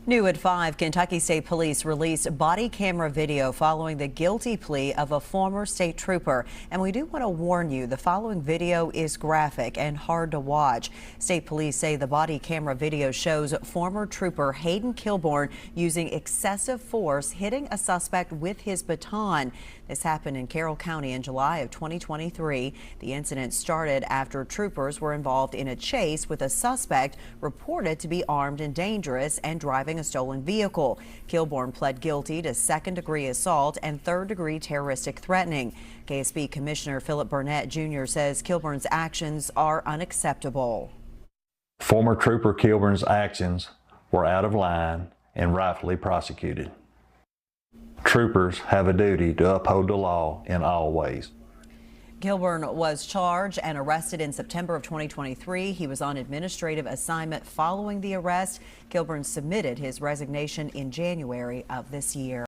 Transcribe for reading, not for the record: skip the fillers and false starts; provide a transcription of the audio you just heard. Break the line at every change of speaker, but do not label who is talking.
New at 5, Kentucky State Police released body camera video following the guilty plea of a former state trooper. And we do want to warn you, the following video is graphic and hard to watch. State police say the body camera video shows former trooper Hayden Kilborn using excessive force, hitting a suspect with his baton. This happened in Carroll County in July of 2023. The incident started after troopers were involved in a chase with a suspect reported to be armed and dangerous and driving a stolen vehicle. Kilborn pled guilty to second-degree assault and third-degree terroristic threatening. KSP Commissioner Philip Burnett Jr. says Kilborn's actions are unacceptable.
Former Trooper Kilborn's actions were out of line and rightfully prosecuted. Troopers have a duty to uphold the law in all ways.
Kilborn was charged and arrested in September of 2023. He was on administrative assignment following the arrest. Kilborn submitted his resignation in January of this year.